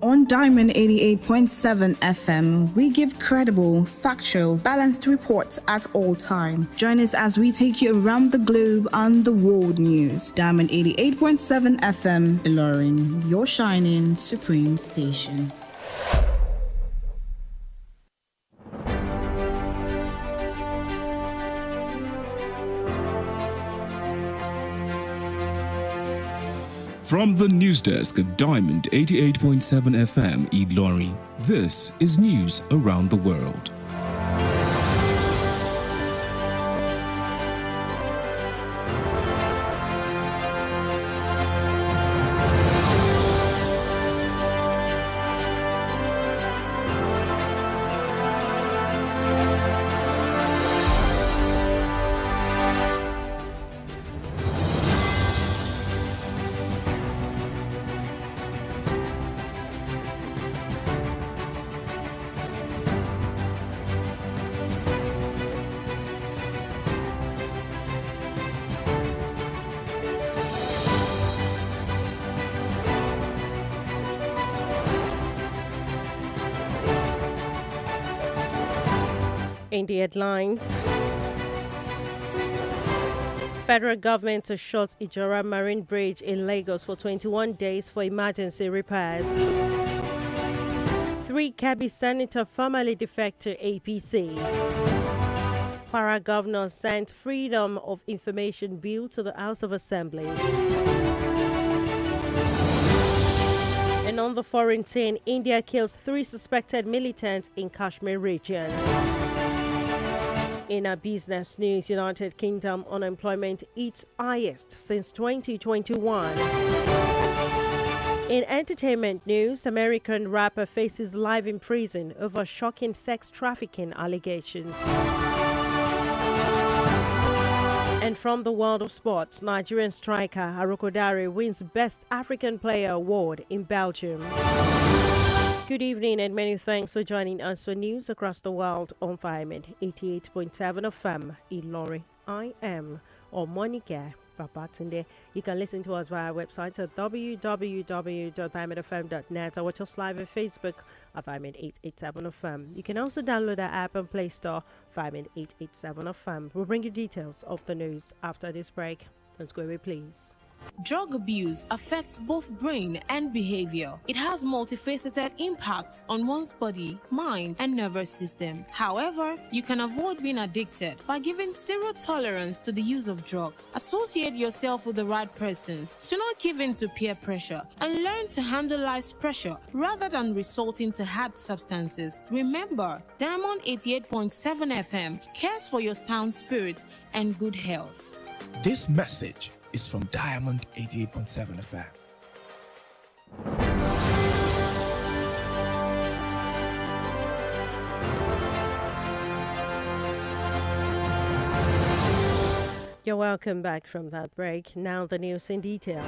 On Diamond 88.7 FM, we give credible, factual, balanced reports at all time. Join us as we take you around the globe on the world news. Diamond 88.7 FM, Ilorin, your shining supreme station. From the news desk of Diamond 88.7 FM Ilorin, this is news around the world. In the headlines, federal government to shut Ijora Marine Bridge in Lagos for 21 days for emergency repairs. 3 Kebbi senator formally defect to APC. Para governor sent Freedom of Information Bill to the House of Assembly. And on the foreign scene, India kills 3 suspected militants in Kashmir region. In our business news, United Kingdom unemployment its highest since 2021. In entertainment news, American rapper faces life in prison over shocking sex trafficking allegations. And from the world of sports, Nigerian striker Arokodare wins Best African Player Award in Belgium. Good evening and many thanks for joining us for news across the world on Diamond 88.7 FM Ilorin. I am Omonike Babatunde. You can listen to us via our website at www.diamondfm.net or watch us live on Facebook at Diamond 887 FM. You can also download our app and Play Store, Diamond 887 FM. We'll bring you details of the news after this break. Let's go away, please. Drug abuse affects both brain and behavior. It has multifaceted impacts on one's body, mind, and nervous system. However, you can avoid being addicted by giving zero tolerance to the use of drugs. Associate yourself with the right persons. Do not give in to peer pressure and learn to handle life's pressure rather than resorting to hard substances. Remember, Diamond 88.7 FM cares for your sound spirit and good health. This message is from Diamond 88.7 FM. You're welcome back from that break. Now the news in detail.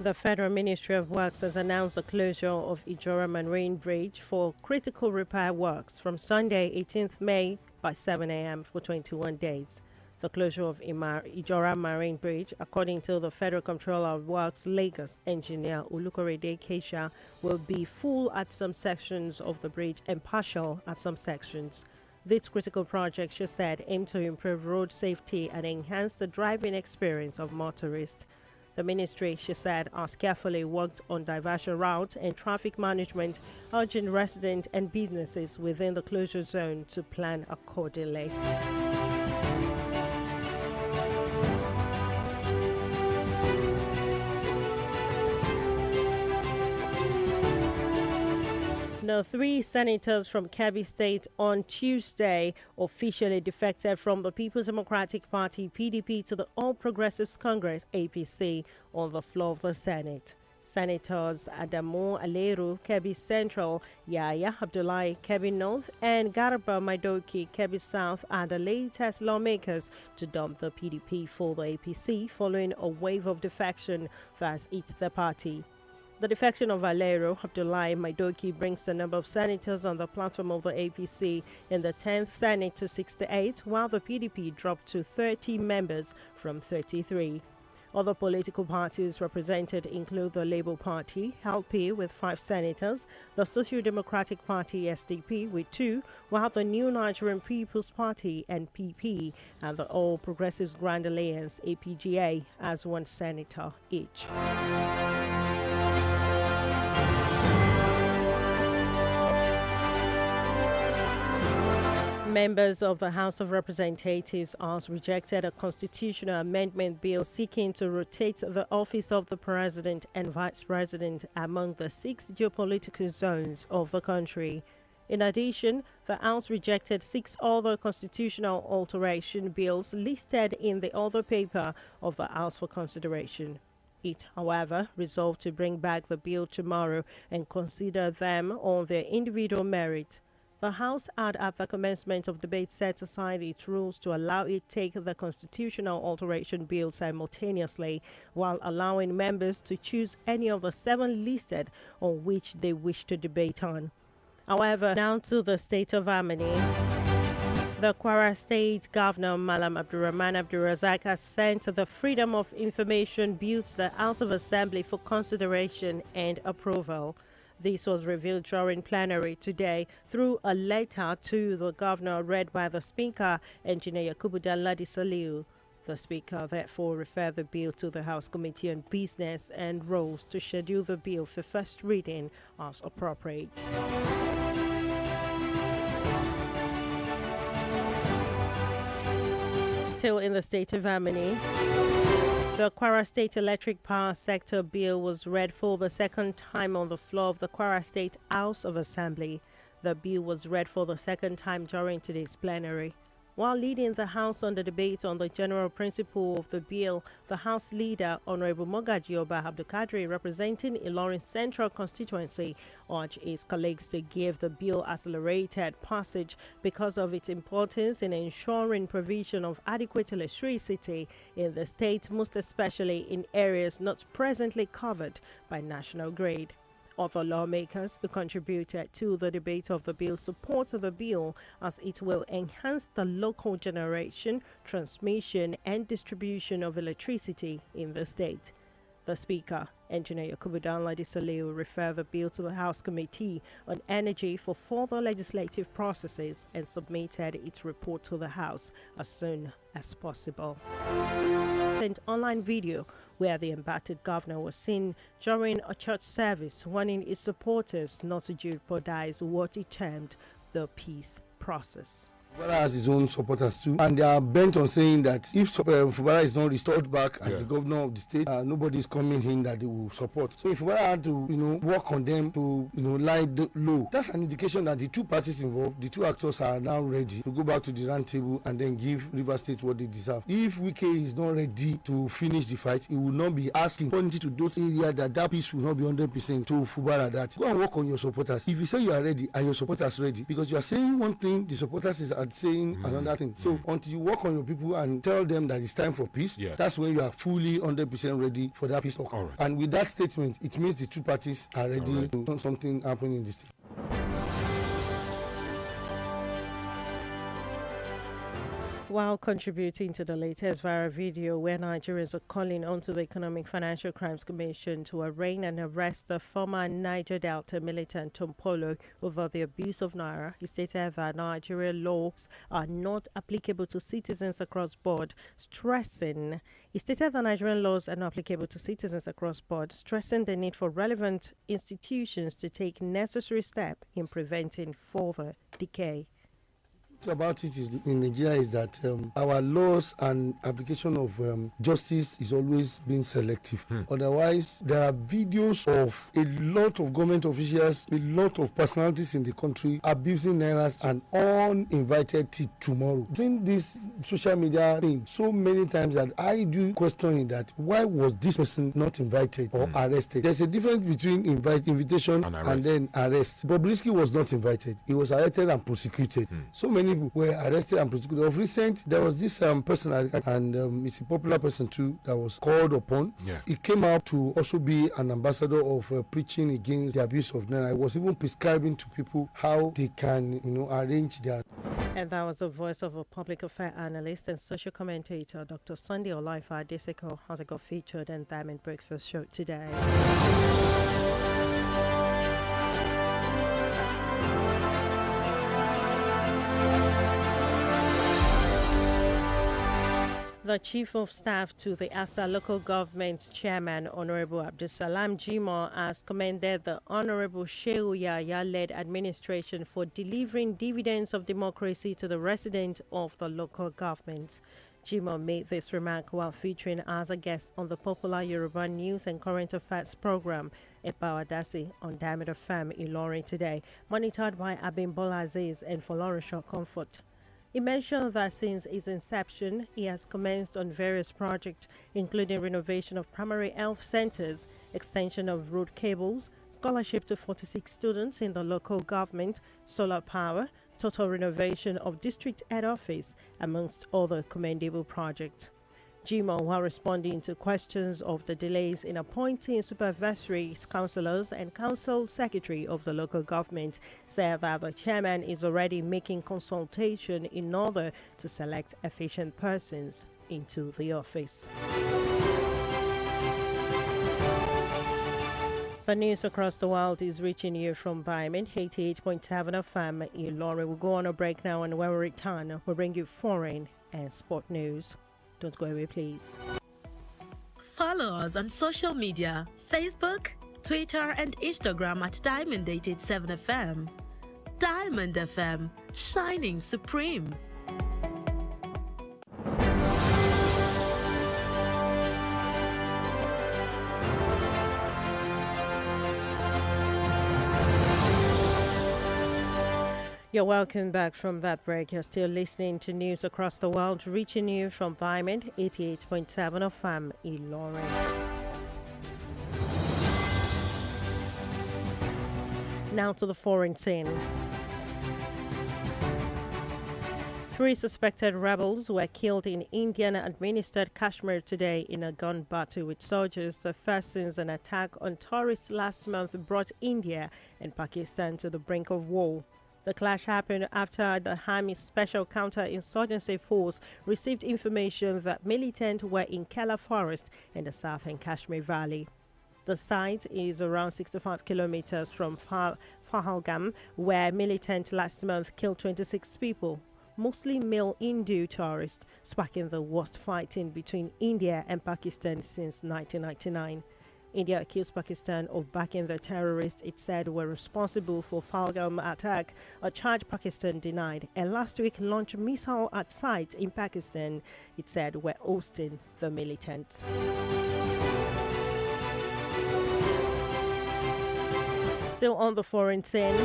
The Federal Ministry of Works has announced the closure of Ijora Marine Bridge for critical repair works from Sunday, 18th May by 7 a.m. for 21 days. The closure of Ijora Marine Bridge, according to the Federal Comptroller of Works Lagos engineer Olukorede Keisha, will be full at some sections of the bridge and partial at some sections. This critical project, she said, aimed to improve road safety and enhance the driving experience of motorists. The ministry, she said, has carefully worked on diversion routes and traffic management, urging residents and businesses within the closure zone to plan accordingly. Now, 3 senators from Kebbi State on Tuesday officially defected from the People's Democratic Party (PDP) to the All Progressives Congress (APC) on the floor of the Senate. Senators Adamu Aleru, Kebbi Central, Yaya Abdullahi, Kebbi North, and Garba Maidoki, Kebbi South, are the latest lawmakers to dump the PDP for the APC following a wave of defection that hit the party. The defection of Valero Abdullahi Maidoki brings the number of senators on the platform of the APC in the 10th Senate to 68, while the PDP dropped to 30 members from 33. Other political parties represented include the Labour Party, LP, with 5 senators, the Social Democratic Party, SDP, with 2, while the New Nigerian People's Party, NPP, and the All Progressives Grand Alliance, APGA, as 1 senator each. Members of the House of Representatives has rejected a constitutional amendment bill seeking to rotate the office of the President and Vice President among the 6 geopolitical zones of the country. In addition, the House rejected 6 other constitutional alteration bills listed in the other paper of the House for consideration. It, however, resolved to bring back the bill tomorrow and consider them on their individual merit. The House had at the commencement of debate set aside its rules to allow it take the constitutional alteration bill simultaneously, while allowing members to choose any of the 7 listed on which they wish to debate on. However, now to the state of Harmony. The Kwara State Governor Malam Abdurrahman Abdurrazak has sent the Freedom of Information Bill to the House of Assembly for consideration and approval. This was revealed during plenary today through a letter to the governor read by the Speaker, Engineer Yakubu Danladi Saliu. The Speaker therefore referred the bill to the House Committee on Business and Rules to schedule the bill for first reading as appropriate. Still in the state of Harmony, the Kwara State Electric Power Sector Bill was read for the second time on the floor of the Kwara State House of Assembly. The bill was read for the second time during today's plenary. While leading the House on the debate on the general principle of the bill, the House Leader, Honorable Mogaji Oba Abdulkadri, representing Ilorin Central Constituency, urged his colleagues to give the bill accelerated passage because of its importance in ensuring provision of adequate electricity in the state, most especially in areas not presently covered by national grid. Other lawmakers who contributed to the debate of the bill support the bill as it will enhance the local generation, transmission and distribution of electricity in the state. The Speaker, Engineer Yakubu Danladi Saliu, referred the bill to the House Committee on Energy for further legislative processes and submitted its report to the House as soon as possible. An online video where the embattled governor was seen during a church service warning its supporters not to jeopardize what he termed the peace process. Fubara has his own supporters too, and they are bent on saying that if Fubara is not restored back as the governor of the state, nobody is coming in that they will support. So if Fubara had to, work on them to, lie low, that's an indication that the 2 parties involved, the 2 actors are now ready to go back to the round table and then give River State what they deserve. If Wike is not ready to finish the fight, he will not be asking, pointing to those areas that peace will not be 100% to Fubara. That go and work on your supporters. If you say you are ready, are your supporters ready? Because you are saying one thing, the supporters is saying another thing. So until you work on your people and tell them that it's time for peace, that's when you are fully 100% ready for that peace talk. Right. And with that statement, it means the 2 parties are ready to something happen in this state. While contributing to the latest viral video where Nigerians are calling onto the Economic Financial Crimes Commission to arraign and arrest the former Niger Delta militant Tom Polo over the abuse of Naira, he stated that Nigerian laws are not applicable to citizens across board, stressing the need for relevant institutions to take necessary steps in preventing further decay. About it is in Nigeria is that our laws and application of justice is always being selective. Otherwise, there are videos of a lot of government officials, a lot of personalities in the country abusing nairas and uninvited till tomorrow. Seen this social media thing so many times that I do questioning that why was this person not invited or arrested? There's a difference between invitation and then arrest. Bobrisky was not invited. He was arrested and prosecuted. So many people were arrested and prosecuted. Of recent, there was this person, and it's a popular person too, that was called upon. Yeah. He came out to also be an ambassador of preaching against the abuse of Naira. He was even prescribing to people how they can, arrange their. And that was the voice of a public affairs analyst and social commentator, Dr. Sunday Olaifa Adeseko, as it got featured in Diamond Breakfast Show today. The Chief of Staff to the Asa Local Government Chairman, Honorable Abdulsalam Jimo, has commended the Honorable Shehu Yahya-led administration for delivering dividends of democracy to the residents of the local government. Jimo made this remark while featuring as a guest on the popular Yoruba News and Current Affairs program, Epawadasi, on Diamond FM Ilorin today, monitored by Abimbola Aziz and Folorunsho Comfort. He mentioned that since its inception, he has commenced on various projects, including renovation of primary health centers, extension of road cables, scholarship to 46 students in the local government, solar power, total renovation of district head office, amongst other commendable projects. Jimo, while responding to questions of the delays in appointing supervisory councillors and council secretary of the local government, said that the chairman is already making consultation in order to select efficient persons into the office. The news across the world is reaching you from Diamond 88.7 FM. Ilorin will go on a break now, and when we return, we'll bring you foreign and sport news. Don't go away, please. Follow us on social media, Facebook, Twitter and Instagram at Diamond 87 FM. Diamond FM, shining supreme. You're welcome back from that break. You're still listening to news across the world, reaching you from Diamond 88.7 FM Ilorin. Now to the foreign scene. 3 suspected rebels were killed in Indian-administered Kashmir today in a gun battle with soldiers, the first since an attack on tourists last month brought India and Pakistan to the brink of war. The clash happened after the Army Special Counter-Insurgency Force received information that militants were in Kela Forest in the southern Kashmir Valley. The site is around 65 kilometers from Pahalgam, where militants last month killed 26 people, mostly male Hindu tourists, sparking the worst fighting between India and Pakistan since 1999. India accused Pakistan of backing the terrorists it said were responsible for Pahalgam attack, a charge Pakistan denied, and last week launched missile at sites in Pakistan it said were hosting the militants. Still on the foreign scene,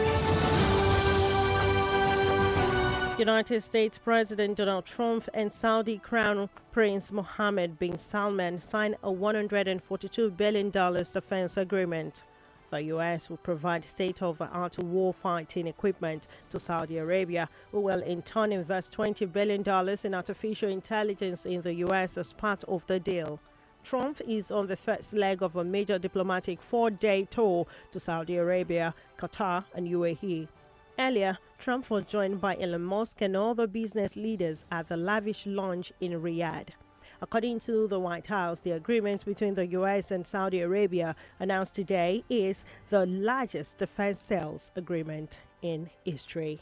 United States President Donald Trump and Saudi Crown Prince Mohammed bin Salman signed a $142 billion defense agreement. The U.S. will provide state-of-the-art war-fighting equipment to Saudi Arabia, who will in turn invest $20 billion in artificial intelligence in the U.S. as part of the deal. Trump is on the first leg of a major diplomatic 4-day tour to Saudi Arabia, Qatar, and UAE. Earlier, Trump was joined by Elon Musk and other business leaders at the lavish lunch in Riyadh. According to the White House, the agreement between the U.S. and Saudi Arabia announced today is the largest defense sales agreement in history.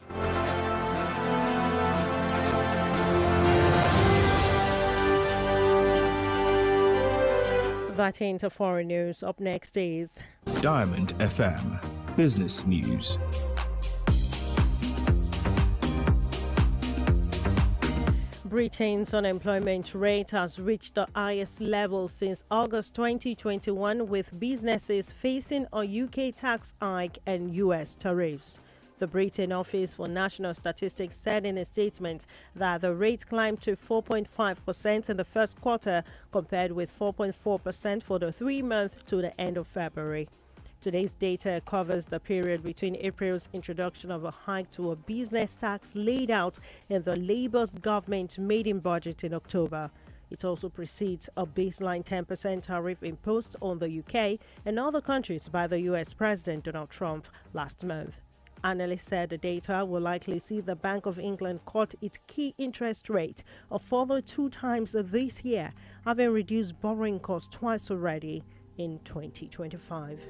That into foreign news. Up next is Diamond FM Business News. Britain's unemployment rate has reached the highest level since August 2021, with businesses facing a UK tax hike and US tariffs. The Britain Office for National Statistics said in a statement that the rate climbed to 4.5% in the first quarter, compared with 4.4% for the 3 months to the end of February. Today's data covers the period between April's introduction of a hike to a business tax laid out in the Labour's government maiden budget in October. It also precedes a baseline 10% tariff imposed on the UK and other countries by the US President Donald Trump last month. Analysts said the data will likely see the Bank of England cut its key interest rate a further 2 times this year, having reduced borrowing costs twice already in 2025.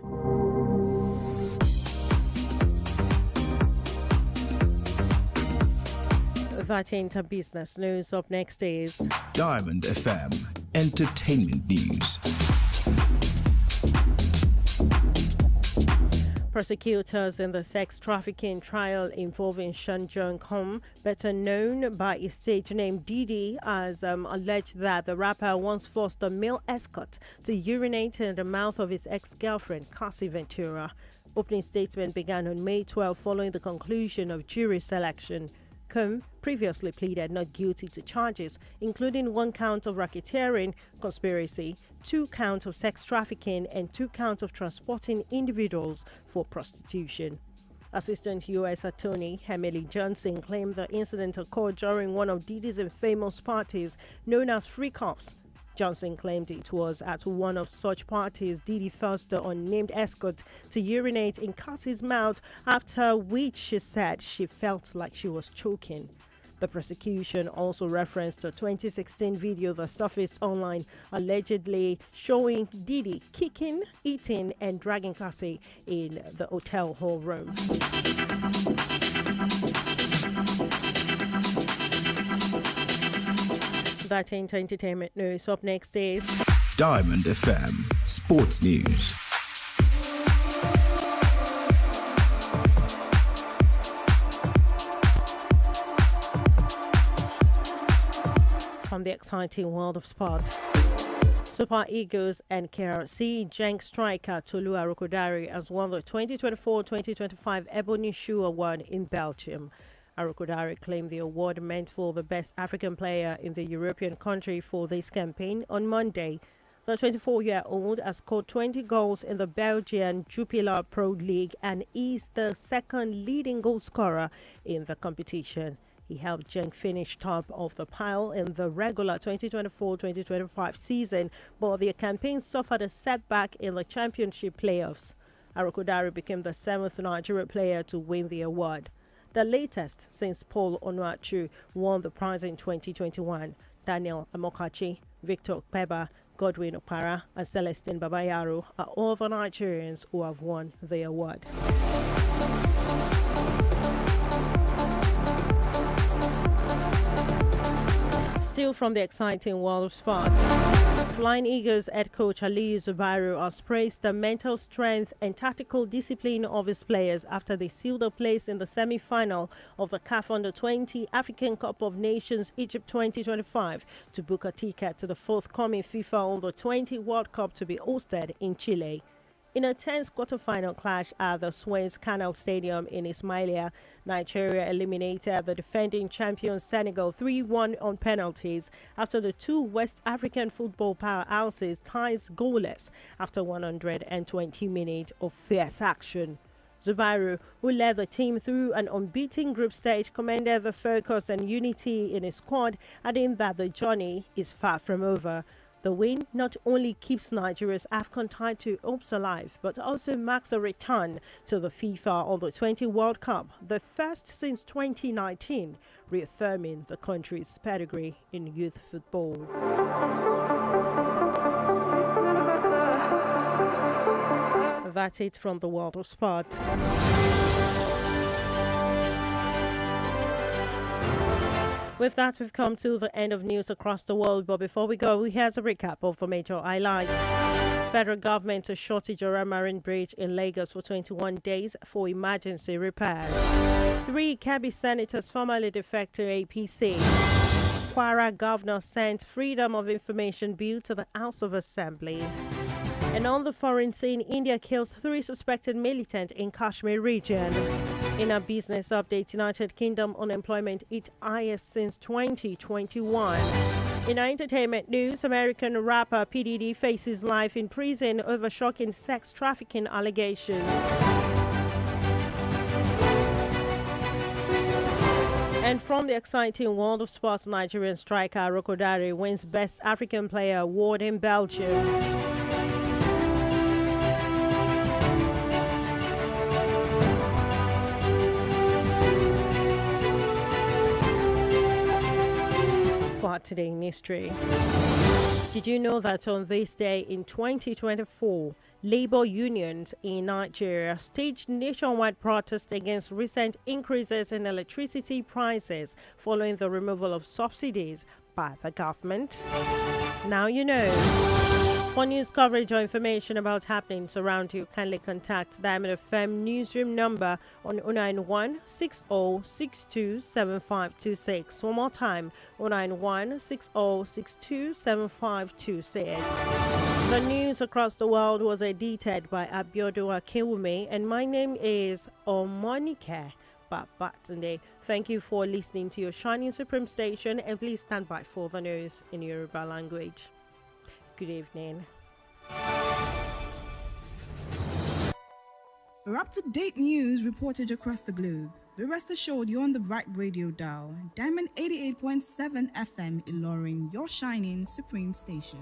That into business news. Up next is Diamond FM Entertainment News. Prosecutors in the sex trafficking trial involving Shan Jung-hom, better known by his stage name Didi, has alleged that the rapper once forced a male escort to urinate in the mouth of his ex-girlfriend, Cassie Ventura. Opening statement began on May 12 following the conclusion of jury selection. Kim previously pleaded not guilty to charges, including 1 count of racketeering, conspiracy, 2 counts of sex trafficking, and 2 counts of transporting individuals for prostitution. Assistant U.S. Attorney Emily Johnson claimed the incident occurred during one of Didi's infamous parties known as Freak Offs. Johnson claimed it was at one of such parties Didi forced the unnamed escort to urinate in Cassie's mouth, after which she said she felt like she was choking. The prosecution also referenced a 2016 video that surfaced online allegedly showing Didi kicking, eating, and dragging Cassie in the hotel hall room. That ain't entertainment news. Up next is Diamond FM Sports News. From the exciting world of sport. Super Eagles and KRC Genk striker Tolu Arokodare has won the 2024-2025 Ebony Shoe Award in Belgium. Arokodare claimed the award meant for the best African player in the European country for this campaign on Monday. The 24-year-old has scored 20 goals in the Belgian Jupiler Pro League and is the second leading goal scorer in the competition. He helped Genk finish top of the pile in the regular 2024-2025 season, but their campaign suffered a setback in the championship playoffs. Arokodare became the 7th Nigerian player to win the award, the latest since Paul Onuachu won the prize in 2021. Daniel Amokachi, Victor Peba, Godwin Opara, and Celestine Babayaro are all the Nigerians who have won the award. Still from the exciting world of sport, Flying Eagles head coach Aliyu Zubairu has praised the mental strength and tactical discipline of his players after they sealed a place in the semi-final of the CAF Under-20 African Cup of Nations Egypt 2025 to book a ticket to the forthcoming FIFA Under-20 World Cup to be hosted in Chile. In a tense quarter-final clash at the Suez Canal Stadium in Ismailia, Nigeria eliminated the defending champion Senegal 3-1 on penalties after the 2 West African football powerhouses ties goalless after 120 minutes of fierce action. Zubairu, who led the team through an unbeaten group stage, commended the focus and unity in his squad, adding that the journey is far from over. The win not only keeps Nigeria's AFCON title hopes alive, but also marks a return to the FIFA Under-20 World Cup, the first since 2019, reaffirming the country's pedigree in youth football. That's it from the world of sport. With that, we've come to the end of news across the world. But before we go, here's a recap of the major highlights. Federal government to shut Ijora Marine Bridge in Lagos for 21 days for emergency repairs. 3 Kebbi senators formally defect to APC. Kwara governor sent Freedom of Information Bill to the House of Assembly. And on the foreign scene, India kills 3 suspected militants in Kashmir region. In a business update, United Kingdom unemployment hit highest since 2021. In entertainment news, American rapper P. Diddy faces life in prison over shocking sex trafficking allegations. And from the exciting world of sports, Nigerian striker Rokodare wins Best African Player award in Belgium. For today in history. Did you know that on this day in 2024, labor unions in Nigeria staged nationwide protests against recent increases in electricity prices following the removal of subsidies by the government? Now you know. For news coverage or information about happenings around you, kindly contact Diamond FM newsroom number on 091 6062 7526. One more time, 091 6062 7526. The news across the world was edited by Abiodun Akinwumi, and my name is Omonike. Babatunde. Thank you for listening to your Shining Supreme station, and please stand by for the news in Yoruba language. Good evening. For up-to-date news reported across the globe, be rest assured you're on the right radio dial. Diamond 88.7 FM Ilorin, your shining supreme station.